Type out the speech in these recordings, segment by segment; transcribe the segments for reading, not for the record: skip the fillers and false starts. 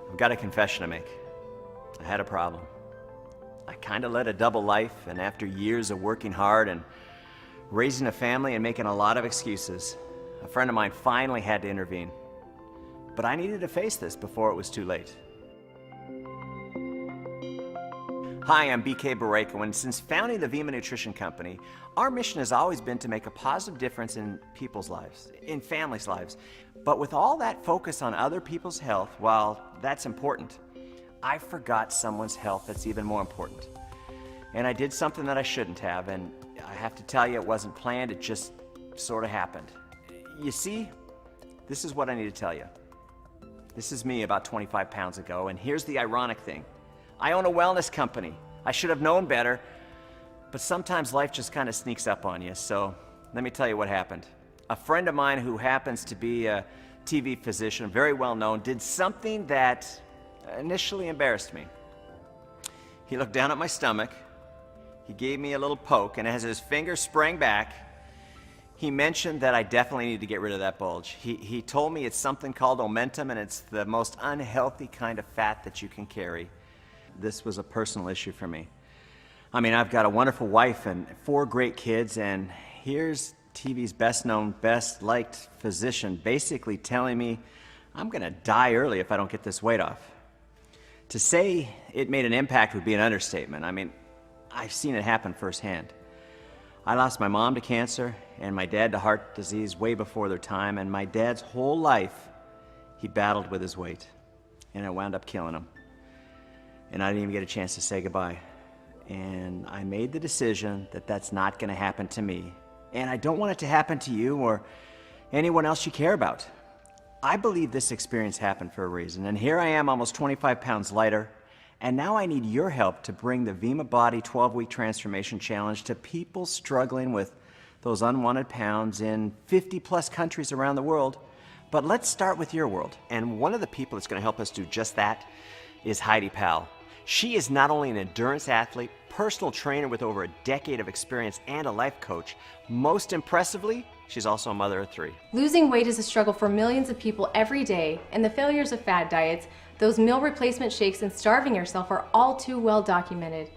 I've got a confession to make. I had a problem. I kind of led a double life, and after years of working hard and raising a family and making a lot of excuses, a friend of mine finally had to intervene. But I needed to face this before it was too late. Hi, I'm BK Barreco, and since founding the Vemma Nutrition Company, our mission has always been to make a positive difference in people's lives, in families' lives. But with all that focus on other people's health, while that's important, I forgot someone's health that's even more important. And I did something that I shouldn't have, and I have to tell you, it wasn't planned, it just sort of happened. You see, this is what I need to tell you. This is me about 25 pounds ago, and here's the ironic thing. I own a wellness company. I should have known better, but sometimes life just kind of sneaks up on you, so let me tell you what happened. A friend of mine who happens to be a TV physician, very well known, did something that initially embarrassed me. He looked down at my stomach, he gave me a little poke, and as his finger sprang back, he mentioned that I definitely need to get rid of that bulge. He told me it's something called omentum, and it's the most unhealthy kind of fat that you can carry. This was a personal issue for me. I mean, I've got a wonderful wife and 4 great kids, and here's TV's best known, best liked physician basically telling me I'm gonna die early if I don't get this weight off. To say it made an impact would be an understatement. I mean, I've seen it happen firsthand. I lost my mom to cancer and my dad to heart disease way before their time, and my dad's whole life he battled with his weight, and it wound up killing him. And I didn't even get a chance to say goodbye. And I made the decision that that's not gonna happen to me. And I don't want it to happen to you or anyone else you care about. I believe this experience happened for a reason, and here I am almost 25 pounds lighter, and now I need your help to bring the Vemma Body 12-Week Transformation Challenge to people struggling with those unwanted pounds in 50+ countries around the world. But let's start with your world. And one of the people that's gonna help us do just that is Heidi Powell. She is not only an endurance athlete, personal trainer with over a decade of experience, and a life coach. Most impressively, she's also a mother of 3. Losing weight is a struggle for millions of people every day, and the failures of fad diets, those meal replacement shakes, and starving yourself are all too well documented.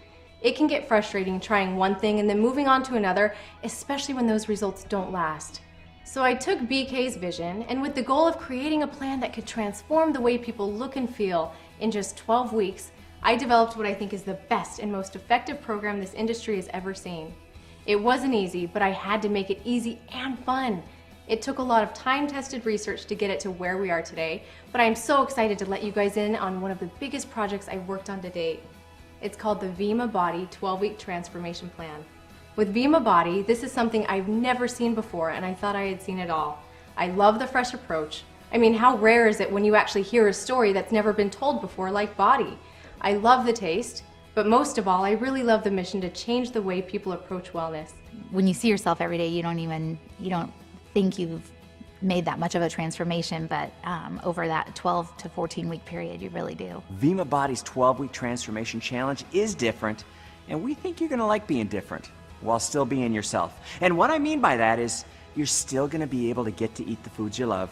It can get frustrating trying one thing and then moving on to another, especially when those results don't last. So I took BK's vision, and with the goal of creating a plan that could transform the way people look and feel in just 12 weeks, I developed what I think is the best and most effective program this industry has ever seen. It wasn't easy, but I had to make it easy and fun. It took a lot of time-tested research to get it to where we are today, but I'm so excited to let you guys in on one of the biggest projects I've worked on to date. It's called the Vemma Body 12-Week Transformation Plan. With Vemma Body, this is something I've never seen before, and I thought I had seen it all. I love the fresh approach. I mean, how rare is it when you actually hear a story that's never been told before, like Body? I love the taste, but most of all, I really love the mission to change the way people approach wellness. When you see yourself every day, you don't think you've made that much of a transformation, but over that 12 to 14 week period, you really do. Vemma Body's 12-Week Transformation Challenge is different, and we think you're gonna like being different while still being yourself. And what I mean by that is you're still gonna be able to get to eat the foods you love,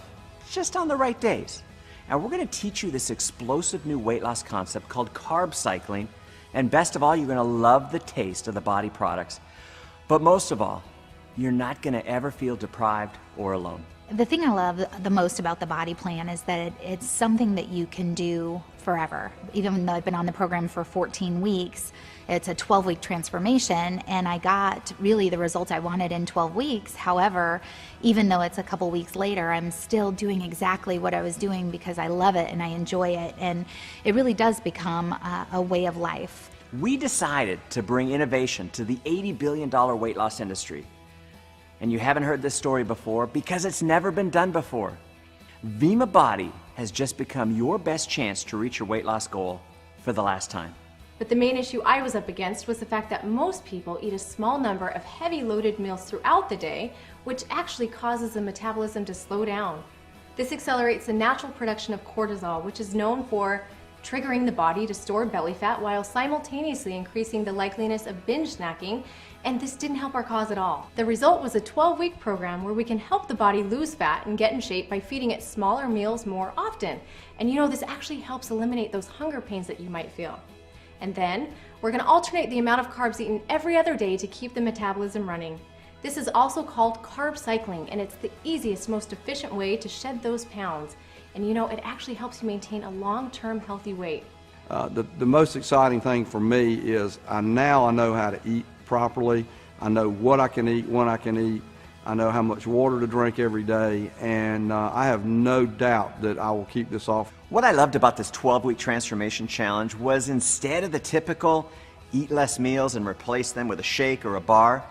just on the right days. And we're gonna teach you this explosive new weight loss concept called carb cycling. And best of all, you're gonna love the taste of the Body products. But most of all, you're not gonna ever feel deprived or alone. The thing I love the most about the Body plan is that it's something that you can do forever. Even though I've been on the program for 14 weeks, it's a 12-week transformation, and I got really the results I wanted in 12 weeks. However, even though it's a couple weeks later, I'm still doing exactly what I was doing because I love it and I enjoy it, and it really does become a way of life. We decided to bring innovation to the $80 billion weight loss industry. And you haven't heard this story before because it's never been done before. Vemma Body has just become your best chance to reach your weight loss goal for the last time. But the main issue I was up against was the fact that most people eat a small number of heavy loaded meals throughout the day, which actually causes the metabolism to slow down. This accelerates the natural production of cortisol, which is known for triggering the body to store belly fat while simultaneously increasing the likeliness of binge snacking And this didn't help our cause at all. The result was a 12-week program where we can help the body lose fat and get in shape by feeding it smaller meals more often. And you know, this actually helps eliminate those hunger pains that you might feel. And then, we're going to alternate the amount of carbs eaten every other day to keep the metabolism running. This is also called carb cycling, and it's the easiest, most efficient way to shed those pounds. And you know, it actually helps you maintain a long-term healthy weight. The most exciting thing for me is now I know how to eat properly. I know what I can eat, when I can eat. I know how much water to drink every day, and I have no doubt that I will keep this off. What I loved about this 12-week transformation challenge was instead of the typical eat less meals and replace them with a shake or a bar,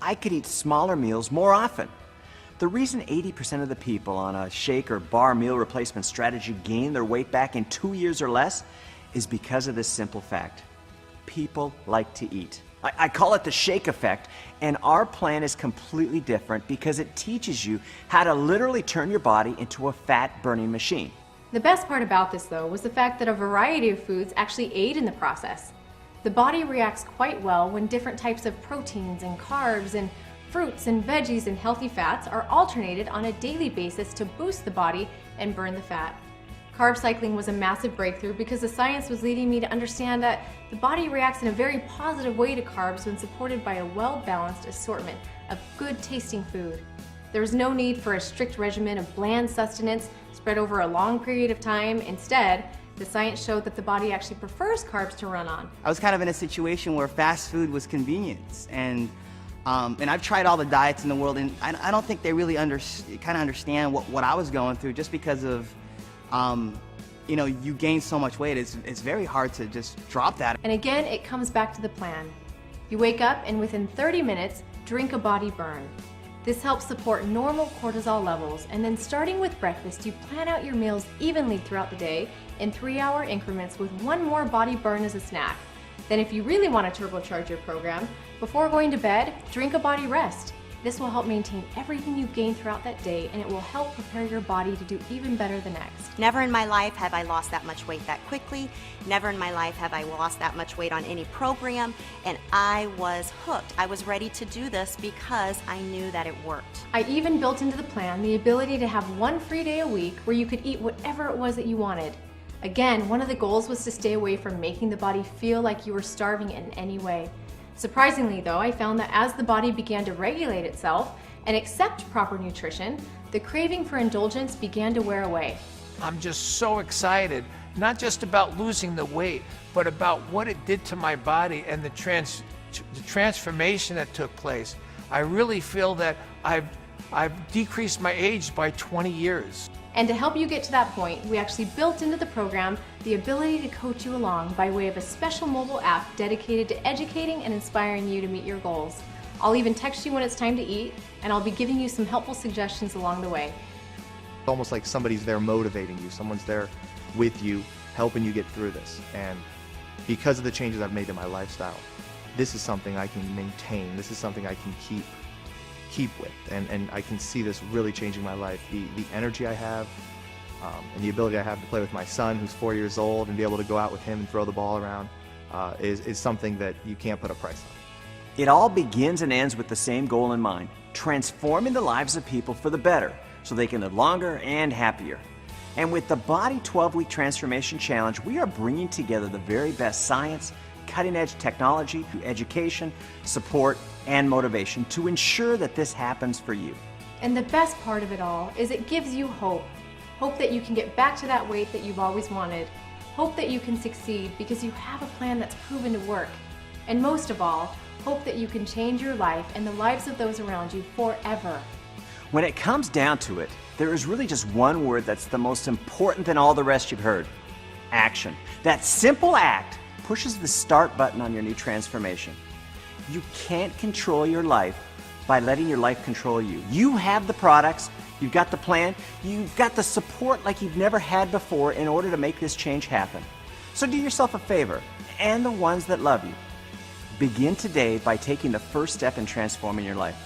I could eat smaller meals more often. The reason 80% of the people on a shake or bar meal replacement strategy gain their weight back in 2 years or less is because of this simple fact. People like to eat. I call it the shake effect, and our plan is completely different because it teaches you how to literally turn your body into a fat-burning machine. The best part about this, though, was the fact that a variety of foods actually aid in the process. The body reacts quite well when different types of proteins and carbs and fruits and veggies and healthy fats are alternated on a daily basis to boost the body and burn the fat. Carb cycling was a massive breakthrough because the science was leading me to understand that the body reacts in a very positive way to carbs when supported by a well-balanced assortment of good-tasting food. There was no need for a strict regimen of bland sustenance spread over a long period of time. Instead, the science showed that the body actually prefers carbs to run on. I was kind of in a situation where fast food was convenience, and I've tried all the diets in the world, and I don't think they really understand what I was going through, just because of you know, you gain so much weight, it's very hard to just drop that. And again, it comes back to the plan. You wake up and within 30 minutes, drink a body burn. This helps support normal cortisol levels, and then starting with breakfast, you plan out your meals evenly throughout the day in 3-hour increments with one more body burn as a snack. Then if you really want to turbocharge your program, before going to bed, drink a body rest. This will help maintain everything you've gained throughout that day, and it will help prepare your body to do even better the next. Never in my life have I lost that much weight that quickly. Never in my life have I lost that much weight on any program, and I was hooked. I was ready to do this because I knew that it worked. I even built into the plan the ability to have one free day a week where you could eat whatever it was that you wanted. Again, one of the goals was to stay away from making the body feel like you were starving in any way. Surprisingly though, I found that as the body began to regulate itself and accept proper nutrition, the craving for indulgence began to wear away. I'm just so excited, not just about losing the weight, but about what it did to my body and the transformation that took place. I really feel that I've decreased my age by 20 years. And to help you get to that point, we actually built into the program the ability to coach you along by way of a special mobile app dedicated to educating and inspiring you to meet your goals. I'll even text you when it's time to eat, and I'll be giving you some helpful suggestions along the way. It's almost like somebody's there motivating you, someone's there with you, helping you get through this. And because of the changes I've made in my lifestyle, this is something I can maintain, this is something I can keep with, and I can see this really changing my life. The energy I have, and the ability I have to play with my son, who's 4 years old, and be able to go out with him and throw the ball around is something that you can't put a price on. It all begins and ends with the same goal in mind: transforming the lives of people for the better so they can live longer and happier. And with the Body 12-Week Transformation Challenge, we are bringing together the very best science, cutting-edge technology, education, support, and motivation to ensure that this happens for you. And the best part of it all is it gives you hope. Hope that you can get back to that weight that you've always wanted. Hope that you can succeed because you have a plan that's proven to work. And most of all, hope that you can change your life and the lives of those around you forever. When it comes down to it, there is really just one word that's the most important than all the rest you've heard: action. That simple act pushes the start button on your new transformation. You can't control your life by letting your life control you. You have the products, you've got the plan, you've got the support like you've never had before in order to make this change happen. So do yourself a favor, and the ones that love you. Begin today by taking the first step in transforming your life.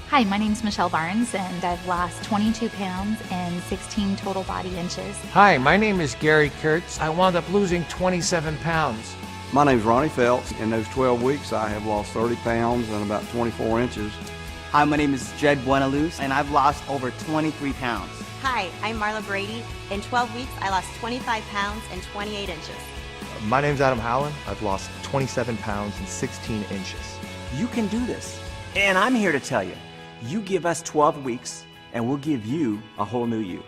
Hi, my name's Michelle Barnes, and I've lost 22 pounds and 16 total body inches. Hi, my name is Gary Kurtz. I wound up losing 27 pounds. My name's Ronnie Phelps. In those 12 weeks, I have lost 30 pounds and about 24 inches. Hi, my name is Jed Buenaluz, and I've lost over 23 pounds. Hi, I'm Marla Brady. In 12 weeks, I lost 25 pounds and 28 inches. My name's Adam Howland. I've lost 27 pounds and 16 inches. You can do this. And I'm here to tell you, you give us 12 weeks and we'll give you a whole new you.